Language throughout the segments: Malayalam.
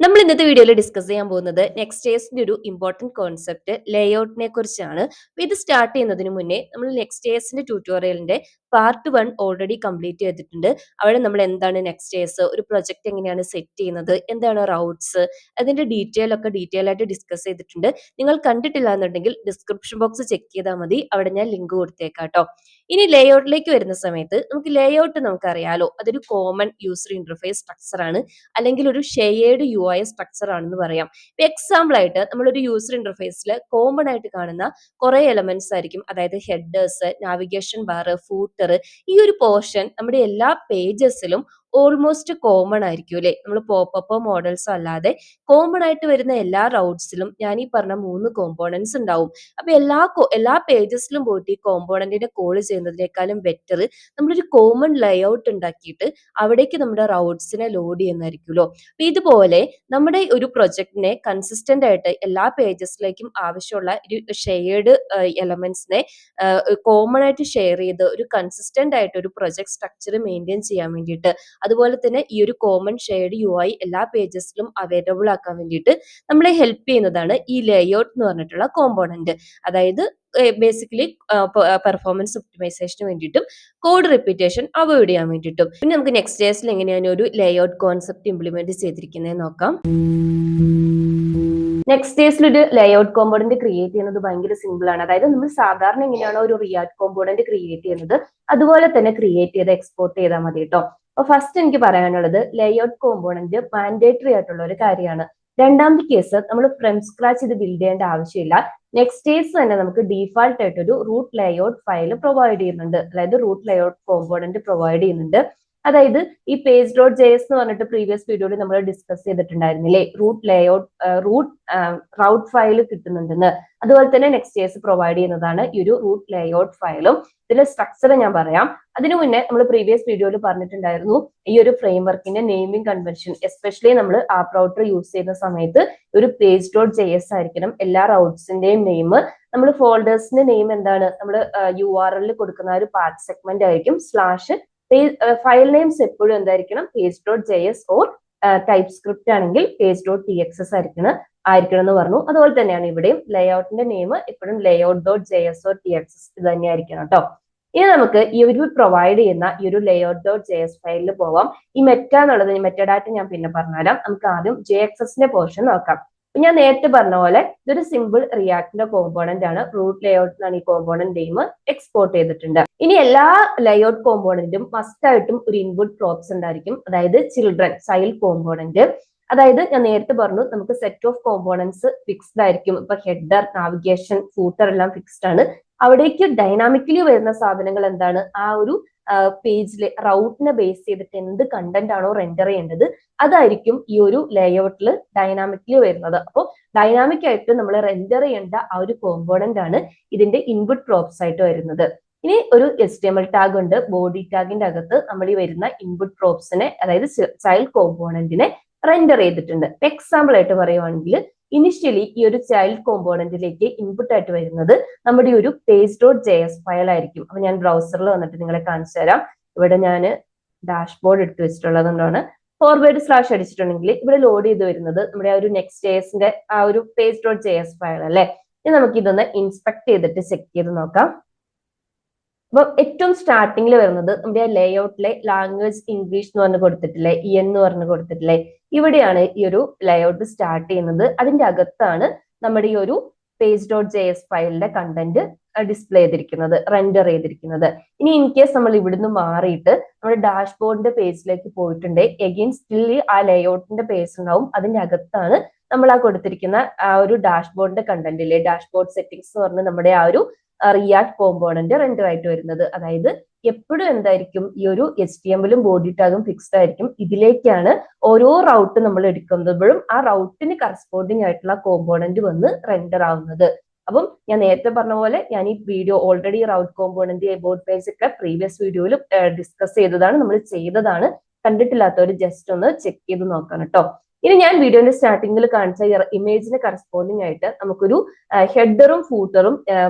നമ്മൾ ഇന്നത്തെ വീഡിയോയിൽ ഡിസ്കസ് ചെയ്യാൻ പോകുന്നത് നെക്സ്റ്റ്.js-ന്റെ ഒരു ഇമ്പോർട്ടന്റ് കോൺസെപ്റ്റ് ലേഔട്ടിനെ കുറിച്ചാണ്. ഇത് സ്റ്റാർട്ട് ചെയ്യുന്നതിന് മുന്നേ നമ്മൾ നെക്സ്റ്റ്.js-ന്റെ ട്യൂട്ടോറിയലിന്റെ പാർട്ട് 1 ഓൾറെഡി കംപ്ലീറ്റ് ചെയ്തിട്ടുണ്ട്. അവിടെ നമ്മൾ എന്താണ് നെക്സ്റ്റ്.js, ഒരു പ്രൊജക്ട് എങ്ങനെയാണ് സെറ്റ് ചെയ്യുന്നത്, എന്താണ് റൗട്ട്സ്, അതിന്റെ ഡീറ്റെയിൽ ആയിട്ട് ഡിസ്കസ് ചെയ്തിട്ടുണ്ട്. നിങ്ങൾ കണ്ടിട്ടില്ല എന്നുണ്ടെങ്കിൽ ഡിസ്ക്രിപ്ഷൻ ബോക്സ് ചെക്ക് ചെയ്താൽ മതി, അവിടെ ഞാൻ ലിങ്ക് കൊടുത്തേക്കാം കേട്ടോ. ഇനി ലേഔട്ടിലേക്ക് വരുന്ന സമയത്ത് നമുക്ക് നമുക്കറിയാലോ, അതൊരു കോമൺ യൂസർ ഇന്റർഫേസ് സ്ട്രക്ചർ ആണ്, അല്ലെങ്കിൽ ഒരു ഷെയർഡ് UI സ്ട്രക്ചർ ആണെന്ന് പറയാം. ഇപ്പൊ എക്സാമ്പിൾ ആയിട്ട് നമ്മളൊരു യൂസർ ഇന്റർഫേസിൽ കോമൺ ആയിട്ട് കാണുന്ന കുറെ എലമെന്റ്സ് ആയിരിക്കും. അതായത് ഹെഡേഴ്സ്, നാവിഗേഷൻ ബാർ, ഫൂട്ടർ, ഈ ഒരു പോർഷൻ നമ്മുടെ എല്ലാ പേജസിലും ഓൾമോസ്റ്റ് കോമൺ ആയിരിക്കും അല്ലെ. നമ്മൾ പോപ്പപ്പോ മോഡൽസോ അല്ലാതെ കോമൺ ആയിട്ട് വരുന്ന എല്ലാ റൗട്ട്സിലും ഞാൻ ഈ പറഞ്ഞ 3 കോമ്പോണൻസ് ഉണ്ടാവും. അപ്പൊ എല്ലാ പേജസിലും പോയിട്ട് ഈ കോമ്പോണന്റിനെ കോൾ ചെയ്യുന്നതിനേക്കാളും ബെറ്റർ നമ്മളൊരു കോമൺ ലേഔട്ട് ഉണ്ടാക്കിയിട്ട് അവിടേക്ക് നമ്മുടെ റൗട്ട്സിനെ ലോഡ് ചെയ്യുന്നതായിരിക്കുമല്ലോ. അപ്പൊ ഇതുപോലെ നമ്മുടെ ഒരു പ്രൊജക്ടിനെ കൺസിസ്റ്റന്റ് ആയിട്ട് എല്ലാ പേജസിലേക്കും ആവശ്യമുള്ള ഒരു ഷെയർഡ് എലമെന്റ്സിനെ കോമൺ ആയിട്ട് ഷെയർ ചെയ്ത് ഒരു കൺസിസ്റ്റന്റ് ആയിട്ട് ഒരു പ്രൊജക്ട് സ്ട്രക്ചർ മെയിൻറ്റെയിൻ ചെയ്യാൻ വേണ്ടിയിട്ട്, അതുപോലെ തന്നെ ഈ ഒരു കോമൺ ഷെയർഡ് UI എല്ലാ പേജസിലും അവൈലബിൾ ആക്കാൻ വേണ്ടിയിട്ട് നമ്മളെ ഹെൽപ്പ് ചെയ്യുന്നതാണ് ഈ ലേഔട്ട് എന്ന് പറഞ്ഞിട്ടുള്ള കോമ്പോണന്റ്. അതായത് ബേസിക്കലി പെർഫോമൻസ് ഒപ്റ്റിമൈസേഷന് വേണ്ടിയിട്ടും കോഡ് റിപ്പീറ്റേഷൻ അവോയ്ഡ് ചെയ്യാൻ വേണ്ടിയിട്ടും. പിന്നെ നമുക്ക് നെക്സ്റ്റ്.js-ൽ എങ്ങനെയാണ് ഒരു ലേഔട്ട് കോൺസെപ്റ്റ് ഇംപ്ലിമെന്റ് ചെയ്തിരിക്കുന്നത് നോക്കാം. നെക്സ്റ്റ്.js-ൽ ഒരു ലേഔട്ട് കോമ്പോണന്റ് ക്രിയേറ്റ് ചെയ്യുന്നത് ഭയങ്കര സിമ്പിൾ ആണ്. അതായത് നമ്മൾ സാധാരണ എങ്ങനെയാണോ ഒരു റിയാക്ട് കോമ്പോണന്റ് ക്രിയേറ്റ് ചെയ്യുന്നത് അതുപോലെ തന്നെ ക്രിയേറ്റ് ചെയ്ത് എക്സ്പോർട്ട് ചെയ്താൽ മതി കേട്ടോ. അപ്പൊ ഫസ്റ്റ് എനിക്ക് പറയാനുള്ളത് ലേഔട്ട് കോമ്പോണന്റ് മാൻഡേറ്ററി ആയിട്ടുള്ള ഒരു കാര്യമാണ്. രണ്ടാമത്തെ കേസ് നമ്മൾ ഫ്രം സ്ക്രാച്ച് ഇത് ബിൽഡ് ചെയ്യേണ്ട ആവശ്യമില്ല. നെക്സ്റ്റ്.js തന്നെ നമുക്ക് ഡീഫാൾട്ട് ആയിട്ട് ഒരു റൂട്ട് ലേഔട്ട് ഫയൽ പ്രൊവൈഡ് ചെയ്യുന്നുണ്ട്. അതായത് റൂട്ട് ലേഔട്ട് കോമ്പോണന്റ് പ്രൊവൈഡ് ചെയ്യുന്നുണ്ട്. അതായത് ഈ പേജ് ഡോട്ട് ജെഎസ് എന്ന് പറഞ്ഞിട്ട് പ്രീവിയസ് വീഡിയോയിൽ നമ്മൾ ഡിസ്കസ് ചെയ്തിട്ടുണ്ടായിരുന്നില്ലേ, റൂട്ട് ലേഔട്ട് റൗട്ട് ഫയൽ കിട്ടുന്നുണ്ടെന്ന്. അതുപോലെ തന്നെ നെക്സ്റ്റ്.js പ്രൊവൈഡ് ചെയ്യുന്നതാണ് ഈ ഒരു റൂട്ട് ലേഔട്ട് ഫയലും. ഇതിലെ സ്ട്രക്ചർ ഞാൻ പറയാം. അതിനു മുന്നേ നമ്മൾ പ്രീവിയസ് വീഡിയോയിൽ പറഞ്ഞിട്ടുണ്ടായിരുന്നു ഈ ഒരു ഫ്രെയിം വർക്കിന്റെ നെയിമിംഗ് കൺവെൻഷൻ, എസ്പെഷ്യലി നമ്മൾ ആപ്പ് റൗട്ടർ യൂസ് ചെയ്യുന്ന സമയത്ത് ഒരു പേജ് ഡോട്ട് ജെഎസ് ആയിരിക്കണം എല്ലാ റൗട്ട്സിന്റെയും നെയിം. നമ്മൾ ഫോൾഡേഴ്സിന്റെ നെയിം എന്താണ്, നമ്മൾ URL കൊടുക്കുന്ന ഒരു പാത്ത് സെഗ്മെന്റ് ആയിരിക്കും സ്ലാഷ്. ഫയൽ നെയിംസ് എപ്പോഴും എന്തായിരിക്കണം, page dot JS or type script ആണെങ്കിൽ പേജ് ഡോട്ട് TXS ആയിരിക്കണം എന്ന് പറഞ്ഞു. അതുപോലെ തന്നെയാണ് ഇവിടെയും ലേഔട്ടിന്റെ നെയിം എപ്പോഴും layout dot JS or TXS ഇത് തന്നെയായിരിക്കണം കേട്ടോ. ഇനി നമുക്ക് ഈ ഒരു പ്രൊവൈഡ് ചെയ്യുന്ന ഈ ഒരു ലേഔട്ട് ഡോട്ട് ജെഎസ് ഫയലിൽ പോവാം. ഈ മെറ്റ എന്നുള്ളത് മെറ്റഡാറ്റ ഞാൻ പിന്നെ പറഞ്ഞുതരാം. നമുക്ക് ആദ്യം JXS-ന്റെ പോർഷൻ നോക്കാം. ഞാൻ നേരത്തെ പറഞ്ഞ പോലെ ഇതൊരു സിമ്പിൾ റിയാക്ടിന്റെ കോമ്പോണന്റ് ആണ്. റൂട്ട് ലേഔട്ട് എന്നാണ് ഈ കോമ്പോണന്റ് നെയിം. എക്സ്പോർട്ട് ചെയ്തിട്ടുണ്ട്. ഇനി എല്ലാ ലേഔട്ട് കോമ്പോണന്റും മസ്റ്റ് ആയിട്ടും ഒരു ഇൻപുട്ട് പ്രോപ്സ് ഉണ്ടായിരിക്കും. അതായത് ചിൽഡ്രൻ ചൈൽഡ് കോമ്പോണന്റ്. അതായത് ഞാൻ നേരത്തെ പറഞ്ഞു നമുക്ക് സെറ്റ് ഓഫ് കോമ്പോണൻസ് ഫിക്സ്ഡ് ആയിരിക്കും. ഇപ്പൊ ഹെഡർ, നാവിഗേഷൻ, ഫൂട്ടർ എല്ലാം ഫിക്സ്ഡ് ആണ്. അവിടേക്ക് ഡൈനാമിക്കലി വരുന്ന സാധനങ്ങൾ എന്താണ്, ആ ഒരു പേജിലെ റൗട്ടിനെ ബേസ് ചെയ്തിട്ട് എന്ത് കണ്ടന്റ് ആണോ റെൻഡർ ചെയ്യേണ്ടത് അതായിരിക്കും ഈ ഒരു ലേഔട്ടിൽ ഡൈനാമിക്കലി വരുന്നത്. അപ്പോൾ ഡൈനാമിക് ആയിട്ട് നമ്മൾ റെൻഡർ ചെയ്യേണ്ട ആ ഒരു കോമ്പോണന്റ് ആണ് ഇതിന്റെ ഇൻപുട്ട് പ്രോപ്സ് ആയിട്ട് വരുന്നത്. ഇനി ഒരു HTML ടാഗ് ഉണ്ട്. ബോഡി ടാഗിന്റെ അകത്ത് നമ്മൾ ഈ വരുന്ന ഇൻപുട്ട് പ്രോപ്സിനെ, അതായത് ചൈൽഡ് കോമ്പോണന്റിനെ റെൻഡർ ചെയ്തിട്ടുണ്ട്. എക്സാമ്പിൾ ആയിട്ട് പറയുവാണെങ്കിൽ ഇനിഷ്യലി ഈ ഒരു ചൈൽഡ് കോമ്പോണന്റിലേക്ക് ഇൻപുട്ട് ആയിട്ട് വരുന്നത് നമ്മുടെ ഒരു പേജ് ഡോട്ട് ജെഎസ് ഫയൽ ആയിരിക്കും. അപ്പൊ ഞാൻ ബ്രൗസറിൽ വന്നിട്ട് നിങ്ങളെ കാണിച്ചു തരാം. ഇവിടെ ഞാൻ ഡാഷ്ബോർഡ് എടുത്തു വെച്ചിട്ടുള്ളത് കൊണ്ടാണ്. ഫോർവേഡ് സ്ലാഷ് അടിച്ചിട്ടുണ്ടെങ്കിൽ ഇവിടെ ലോഡ് ചെയ്ത് വരുന്നത് നമ്മുടെ ആ ഒരു നെക്സ്റ്റ്.js-ന്റെ ആ ഒരു പേജ് ഡോട്ട് ജെഎസ് ഫയൽ അല്ലെ. ഇനി നമുക്ക് ഇതൊന്ന് ഇൻസ്പെക്ട് ചെയ്തിട്ട് ചെക്ക് ചെയ്ത് നോക്കാം. അപ്പൊ ഏറ്റവും സ്റ്റാർട്ടിങ്ങിൽ വരുന്നത് നമ്മുടെ ലേഔട്ടിലെ ലാംഗ്വേജ് ഇംഗ്ലീഷ് എന്ന് പറഞ്ഞ് കൊടുത്തിട്ടില്ലേ, എന്ന് പറഞ്ഞ് കൊടുത്തിട്ടില്ലേ, ഇവിടെയാണ് ഈ ഒരു ലേഔട്ട് സ്റ്റാർട്ട് ചെയ്യുന്നത്. അതിന്റെ അകത്താണ് നമ്മുടെ ഈ ഒരു പേജ് ഡോട്ട് ജെഎസ് ഫയലിന്റെ കണ്ടന്റ് ഡിസ്പ്ലേ ചെയ്തിരിക്കുന്നത്, റെൻഡർ ചെയ്തിരിക്കുന്നത്. ഇനി ഇൻ കേസ് നമ്മൾ ഇവിടുന്ന് മാറിയിട്ട് നമ്മുടെ ഡാഷ്ബോർഡിന്റെ പേജിലേക്ക് പോയിട്ടുണ്ട്, എഗെയിൻ സ്റ്റിൽ ആ ലേഔട്ടിന്റെ പേജ് ഉണ്ടാവും. അതിന്റെ അകത്താണ് നമ്മൾ ആ കൊടുത്തിരിക്കുന്ന ആ ഒരു ഡാഷ്ബോർഡിന്റെ കണ്ടന്റ് ഇല്ലേ, ഡാഷ്ബോർഡ് സെറ്റിംഗ്സ് എന്ന് പറഞ്ഞ് നമ്മുടെ ആ ഒരു റിയാക്ട് കോമ്പോണന്റ് റെൻഡർ ആയിട്ട് വരുന്നത്. അതായത് എപ്പോഴും എന്തായിരിക്കും, ഈ ഒരു HTML-ഉം ബോഡി ടാഗും ഫിക്സ്ഡ് ആയിരിക്കും. ഇതിലേക്കാണ് ഓരോ റൗട്ട് നമ്മൾ എടുക്കുമ്പോഴും ആ റൗട്ടിന് കറസ്പോണ്ടിങ് ആയിട്ടുള്ള കോമ്പോണന്റ് വന്ന് റെൻഡർ ആവുന്നത്. അപ്പം ഞാൻ നേരത്തെ പറഞ്ഞ പോലെ ഞാൻ ഈ video already Raut component about page ഒക്കെ പ്രീവിയസ് വീഡിയോയിൽ ഡിസ്കസ് ചെയ്തതാണ്, നമ്മൾ ചെയ്തതാണ്. കണ്ടിട്ടില്ലാത്തവർ ജസ്റ്റ് ഒന്ന് ചെക്ക് ചെയ്ത് നോക്കണം കേട്ടോ. ഇനി ഞാൻ വീഡിയോന്റെ സ്റ്റാർട്ടിങ്ങിൽ കാണിച്ച ഇമേജിന് കറസ്പോണ്ടിങ് ആയിട്ട് നമുക്കൊരു ഹെഡറും ഫൂട്ടറും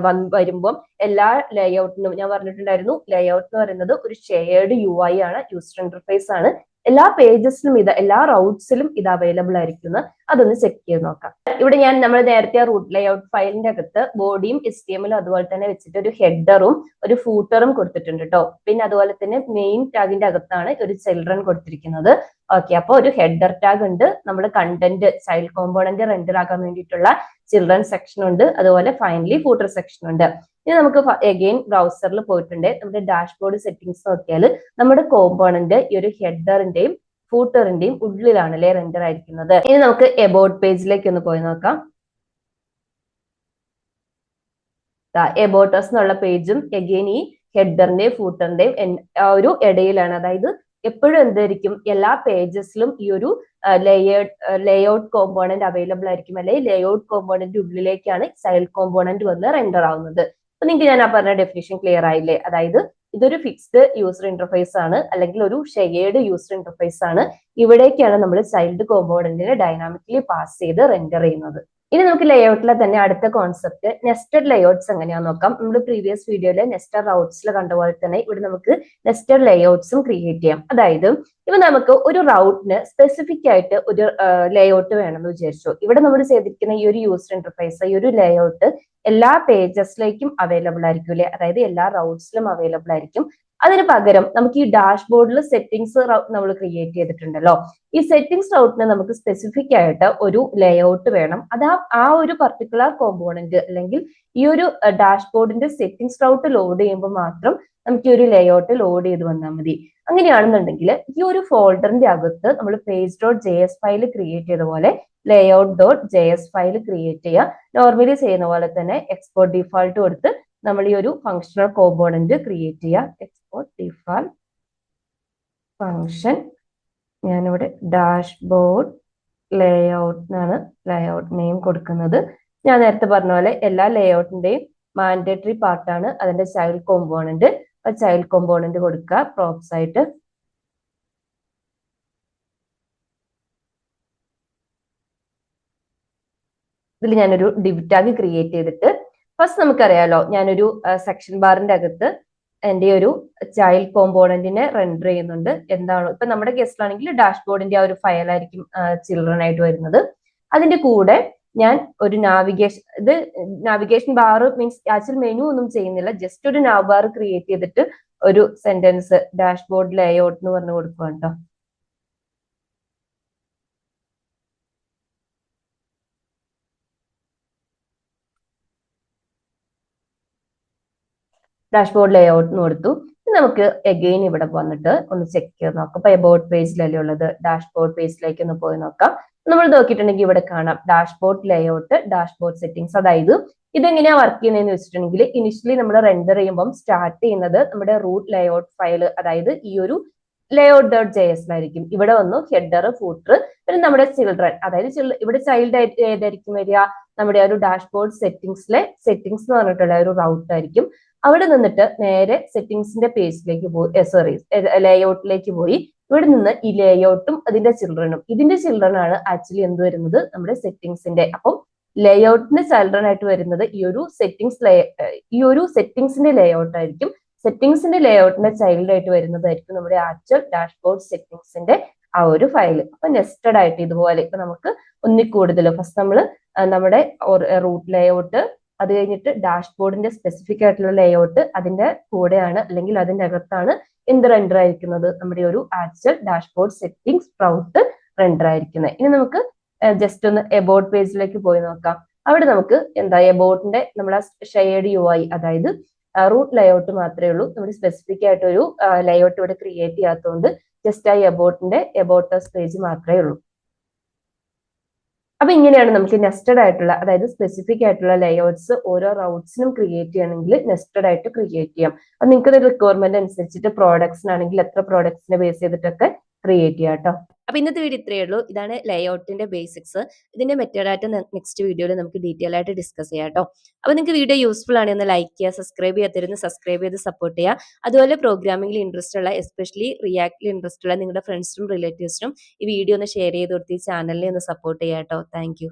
വരുമ്പോൾ എല്ലാ ലേഔട്ടിനും ഞാൻ പറഞ്ഞിട്ടുണ്ടായിരുന്നു, ലേഔട്ട് എന്ന് പറയുന്നത് ഒരു ഷെയർഡ് UI ആണ്, യൂസർ ഇന്റർഫേസ് ആണ്. എല്ലാ പേജസിലും എല്ലാ റൗട്ട്സിലും ഇത് അവൈലബിൾ ആയിരിക്കും. അതൊന്ന് ചെക്ക് ചെയ്ത് നോക്കാം. ഇവിടെ ഞാൻ നമ്മൾ നേരത്തെ റൂട്ട് ലേഔട്ട് ഫയലിന്റെ അകത്ത് ബോഡിയും HTML അതുപോലെ തന്നെ വെച്ചിട്ട് ഒരു ഹെഡറും ഒരു ഫൂട്ടറും കൊടുത്തിട്ടുണ്ട് കേട്ടോ. പിന്നെ അതുപോലെ തന്നെ മെയിൻ ടാഗിന്റെ അകത്താണ് ഒരു ചിൽഡ്രൻ കൊടുത്തിരിക്കുന്നത്. ഓക്കെ, അപ്പൊ ഒരു ഹെഡർ ടാഗ് ഉണ്ട്, നമ്മുടെ കണ്ടന്റ് ചൈൽഡ് കോമ്പോണന്റ് റെൻഡർ ആക്കാൻ വേണ്ടിയിട്ടുള്ള ചിൽഡ്രൻ സെക്ഷൻ ഉണ്ട്, അതുപോലെ ഫൈനലി ഫൂട്ടർ സെക്ഷൻ ഉണ്ട്. ഇനി നമുക്ക് അഗെയിൻ ബ്രൗസറിൽ പോയിട്ടുണ്ട്, നമ്മുടെ ഡാഷ്ബോർഡ് സെറ്റിംഗ്സ് നോക്കിയാൽ നമ്മുടെ കോമ്പോണന്റ് ഈ ഒരു ഹെഡറിന്റെയും ഫൂട്ടറിന്റെയും ഉള്ളിലാണ് അല്ലെ റെൻഡർ ആയിരിക്കുന്നത്. ഇനി നമുക്ക് എബൌട്ട് പേജിലേക്ക് ഒന്ന് പോയി നോക്കാം. എബൌട്ട് അസ് എന്നുള്ള പേജും അഗെയിൻ ഈ ഹെഡറിന്റെയും ഫൂട്ടറിന്റെയും ഒരു ഇടയിലാണ്. അതായത് എപ്പോഴും എന്തായിരിക്കും, എല്ലാ പേജസിലും ഈ ഒരു ലേഔട്ട് കോമ്പോണന്റ് അവൈലബിൾ ആയിരിക്കും, അല്ലെങ്കിൽ ലേഔട്ട് കോമ്പോണന്റ് ഉള്ളിലേക്കാണ് ചൈൽഡ് കോമ്പോണന്റ് വന്ന് റെൻഡർ ആവുന്നത്. അപ്പൊ നിങ്ങൾക്ക് ഞാൻ ആ പറഞ്ഞ ഡെഫിനിഷൻ ക്ലിയർ ആയില്ലേ? അതായത് ഇതൊരു ഫിക്സ്ഡ് യൂസർ ഇന്റർഫേസ് ആണ്, അല്ലെങ്കിൽ ഒരു ഷെയർഡ് യൂസർ ഇന്റർഫേസ് ആണ്. ഇവിടേക്കാണ് നമ്മൾ ചൈൽഡ് കോമ്പോണന്റിനെ ഡൈനാമിക്കലി പാസ് ചെയ്ത് റെൻഡർ ചെയ്യുന്നത്. ഇനി നമുക്ക് ലേഔട്ടിലെ തന്നെ അടുത്ത കോൺസെപ്റ്റ് നെസ്റ്റഡ് ലേഔട്ട്സ് എങ്ങനെയാന്ന് നോക്കാം. നമ്മൾ പ്രീവിയസ് വീഡിയോയിലെ നെസ്റ്റഡ് റൗട്ട്സിൽ കണ്ട പോലെ തന്നെ ഇവിടെ നമുക്ക് നെസ്റ്റഡ് ലേഔട്ട്സും ക്രിയേറ്റ് ചെയ്യാം. അതായത് ഇപ്പൊ നമുക്ക് ഒരു റൗട്ടിന് സ്പെസിഫിക് ആയിട്ട് ഒരു ലേഔട്ട് വേണമെന്ന് വിചാരിച്ചു. ഇവിടെ നമ്മൾ ചെയ്തിരിക്കുന്ന ഈ ഒരു യൂസർ ഇന്റർഫേസ്, ഈ ഒരു ലേഔട്ട് എല്ലാ പേജസിലേക്കും അവൈലബിൾ ആയിരിക്കും അല്ലെ, അതായത് എല്ലാ റൗട്ട്സിലും അവൈലബിൾ ആയിരിക്കും. അതിന് പകരം നമുക്ക് ഈ ഡാഷ്ബോർഡിൽ സെറ്റിംഗ്സ് നമ്മൾ ക്രിയേറ്റ് ചെയ്തിട്ടുണ്ടല്ലോ, ഈ സെറ്റിംഗ്സ് റൗട്ടിന് നമുക്ക് സ്പെസിഫിക് ആയിട്ട് ഒരു ലേഔട്ട് വേണം. അത് ആ ഒരു പർട്ടിക്കുലർ കോമ്പോണന്റ് അല്ലെങ്കിൽ ഈ ഒരു ഡാഷ്ബോർഡിന്റെ സെറ്റിംഗ്സ് റൗട്ട് ലോഡ് ചെയ്യുമ്പോൾ മാത്രം നമുക്ക് ഈ ഒരു ലേഔട്ട് ലോഡ് ചെയ്ത് വന്നാൽ മതി. അങ്ങനെയാണെന്നുണ്ടെങ്കിൽ ഈ ഒരു ഫോൾഡറിന്റെ അകത്ത് നമ്മൾ page.js ഫയൽ ക്രിയേറ്റ് ചെയ്ത പോലെ layout.js ഫയൽ ക്രിയേറ്റ് ചെയ്യുക. നോർമലി ചെയ്യുന്ന പോലെ തന്നെ എക്സ്പോർട്ട് ഡിഫാൾട്ട് കൊടുത്ത് നമ്മൾ ഈ ഒരു ഫങ്ഷണൽ കോമ്പോണന്റ് ക്രിയേറ്റ് ചെയ്യുക. എക്സ്പോർട്ട് ഡിഫാൾട്ട് ഫങ്ഷൻ, ഞാനിവിടെ ഡാഷ്ബോർഡ് ലേഔട്ട് എന്നാണ് ലേഔട്ട് നെയിം കൊടുക്കുന്നത്. ഞാൻ നേരത്തെ പറഞ്ഞ പോലെ എല്ലാ ലേഔട്ടിന്റെയും മാൻഡേറ്ററി പാർട്ടാണ് അതിന്റെ ചൈൽഡ് കോമ്പോണന്റ്. ചൈൽഡ് കോമ്പോണന്റ് കൊടുക്കുക പ്രോപ്സ് ആയിട്ട്. ഇതിൽ ഞാനൊരു div tag ക്രിയേറ്റ് ചെയ്തിട്ട് ഫസ്റ്റ് നമുക്കറിയാലോ, ഞാനൊരു സെക്ഷൻ ബാറിന്റെ അകത്ത് എന്റെ ഒരു ചൈൽഡ് കോമ്പോണന്റിനെ റെൻഡർ ചെയ്യുന്നുണ്ട്. എന്താണോ ഇപ്പൊ നമ്മുടെ കേസിലാണെങ്കിൽ ഡാഷ്ബോർഡിന്റെ ആ ഒരു ഫയൽ ആയിരിക്കും ചിൽഡ്രൻ ആയിട്ട് വരുന്നത്. അതിന്റെ കൂടെ ഞാൻ ഒരു navigation bar means actual menu ഒന്നും ചെയ്യുന്നില്ല, ജസ്റ്റ് ഒരു നാവ് ബാർ ക്രിയേറ്റ് ചെയ്തിട്ട് ഒരു സെന്റൻസ് ഡാഷ്ബോർഡ് ലേഔട്ട് എന്ന് പറഞ്ഞു കൊടുക്കുക കേട്ടോ. ഡാഷ്ബോർഡ് ലേഔട്ട് എന്ന് കൊടുത്തു. നമുക്ക് എഗെയിൻ ഇവിടെ വന്നിട്ട് ഒന്ന് ചെക്ക് ചെയ്ത് നോക്കാം. ഇപ്പൊ എബൌട്ട് പേജിലല്ലേ ഉള്ളത്, ഡാഷ്ബോർഡ് പേജിലേക്ക് ഒന്ന് പോയി നോക്കാം. നമ്മൾ നോക്കിയിട്ടുണ്ടെങ്കിൽ ഇവിടെ കാണാം ഡാഷ്ബോർഡ് ലേഔട്ട്, ഡാഷ്ബോർഡ് സെറ്റിംഗ്സ്. അതായത് ഇതെങ്ങനെയാ വർക്ക് ചെയ്യുന്നതെന്ന് വെച്ചിട്ടുണ്ടെങ്കിൽ ഇനിഷ്യലി നമ്മൾ റെൻഡർ ചെയ്യുമ്പോൾ സ്റ്റാർട്ട് ചെയ്യുന്നത് നമ്മുടെ റൂട്ട് ലേഔട്ട് ഫയൽ, അതായത് ഈ ഒരു layout.js ലായിരിക്കും. ഇവിടെ വന്നു ഹെഡർ, ഫൂട്ടർ, പിന്നെ നമ്മുടെ ചിൽഡ്രൻ, അതായത് ഇവിടെ ചൈൽഡ് ആയിട്ട് ഏതായിരിക്കും വരിക, നമ്മുടെ ഒരു ഡാഷ്ബോർഡ് സെറ്റിംഗ്സിലെ സെറ്റിംഗ്സ് എന്ന് പറഞ്ഞിട്ടുള്ള ഒരു റൗട്ട് ആയിരിക്കും. അവിടെ നിന്നിട്ട് നേരെ സെറ്റിംഗ്സിന്റെ പേജിലേക്ക് പോയി, ലേഔട്ടിലേക്ക് പോയി. ഇവിടെ നിന്ന് ഈ ലേഔട്ടും അതിന്റെ ചിൽഡ്രനും, ഇതിന്റെ ചിൽഡ്രൻ ആണ് ആക്ച്വലി എന്ത് വരുന്നത്, നമ്മുടെ സെറ്റിംഗ്സിന്റെ. അപ്പം ലേഔട്ടിന്റെ ചിൽഡ്രൻ ആയിട്ട് വരുന്നത് ഈ ഒരു സെറ്റിംഗ്സിന്റെ ലേഔട്ട് ആയിരിക്കും. സെറ്റിംഗ്സിന്റെ ലേഔട്ടിന്റെ ചൈൽഡ് ആയിട്ട് വരുന്നതായിരിക്കും നമ്മുടെ ആക്ച്വൽ ഡാഷ്ബോർഡ് സെറ്റിംഗ്സിന്റെ ആ ഒരു ഫയൽ. അപ്പൊ നെസ്റ്റഡ് ആയിട്ട് ഇതുപോലെ ഇപ്പൊ നമുക്ക് ഒന്നിൽ കൂടുതൽ ഫസ്റ്റ് നമ്മൾ നമ്മുടെ റൂട്ട് ലേഔട്ട്, അത് കഴിഞ്ഞിട്ട് ഡാഷ്ബോർഡിന്റെ സ്പെസിഫിക് ആയിട്ടുള്ള ലേഔട്ട്, അതിന്റെ കൂടെയാണ് അല്ലെങ്കിൽ അതിന്റെ അകത്താണ് എന്ത് റെൻഡർ ആയിരിക്കുന്നത്, നമ്മുടെ ഒരു actual dashboard settings Raut render ആയിരിക്കുന്നത്. ഇനി നമുക്ക് ജസ്റ്റ് ഒന്ന് എബൌട്ട് പേജിലേക്ക് പോയി നോക്കാം. അവിടെ നമുക്ക് എന്താ എബൌട്ടിന്റെ നമ്മളെ ഷെയർഡ് UI, അതായത് റൂട്ട് ലേഔട്ട് മാത്രമേ ഉള്ളൂ. നമ്മൾ സ്പെസിഫിക് ആയിട്ട് ഒരു ലേഔട്ട് ഇവിടെ ക്രിയേറ്റ് ചെയ്യാത്തതുകൊണ്ട് ജസ്റ്റ് ആ എബൌട്ടിന്റെ എബൌട്ട് പേജ് മാത്രമേ ഉള്ളൂ. അപ്പൊ ഇങ്ങനെയാണ് നമുക്ക് നെസ്റ്റഡ് ആയിട്ടുള്ള, അതായത് സ്പെസിഫിക് ആയിട്ടുള്ള ലേഔട്ട്സ് ഓരോ റൗട്ട്സിനും ക്രിയേറ്റ് ചെയ്യണമെങ്കിൽ നെസ്റ്റഡ് ആയിട്ട് ക്രിയേറ്റ് ചെയ്യാം. അപ്പൊ നിങ്ങൾക്ക് റിക്വയർമെന്റ് അനുസരിച്ചിട്ട് പ്രോഡക്ട്സിനാണെങ്കിൽ എത്ര പ്രോഡക്ട്സിനെ ബേസ് ചെയ്തിട്ടൊക്കെ ക്രിയേറ്റ് ചെയ്യാം കേട്ടോ. അപ്പൊ ഇന്നത്തെ വീഡിയോ ഇത്രയേ ഉള്ളൂ. ഇതാണ് ലേഔട്ടിന്റെ ബേസിക്സ്. ഇതിന്റെ മെത്തേഡായിട്ട് നെക്സ്റ്റ് വീഡിയോയിൽ നമുക്ക് ഡീറ്റെയിൽ ആയിട്ട് ഡിസ്കസ് ചെയ്യാം കേട്ടോ. അപ്പൊ നിങ്ങൾക്ക് വീഡിയോ യൂസ്ഫുൾ ആണെങ്കിൽ ലൈക്ക് ചെയ്യുക, സബ്സ്ക്രൈബ് ചെയ്യാത്തവരുന്ന് സബ്സ്ക്രൈബ് ചെയ്ത് സപ്പോർട്ട് ചെയ്യുക. അതുപോലെ പ്രോഗ്രാമിംഗിൽ ഇൻട്രസ്റ്റ് ഉള്ള, എസ്പെഷ്യലി റിയാക്ടിൽ ഇൻട്രസ്റ്റ് ഉള്ള നിങ്ങളുടെ ഫ്രണ്ട്സിനും റിലേറ്റീവ്സിനും ഈ വീഡിയോ ഒന്ന് ഷെയർ ചെയ്ത് കൊടുത്ത് ഈ ചാനലിനെ ഒന്ന് സപ്പോർട്ട് ചെയ്യാം കേട്ടോ. താങ്ക്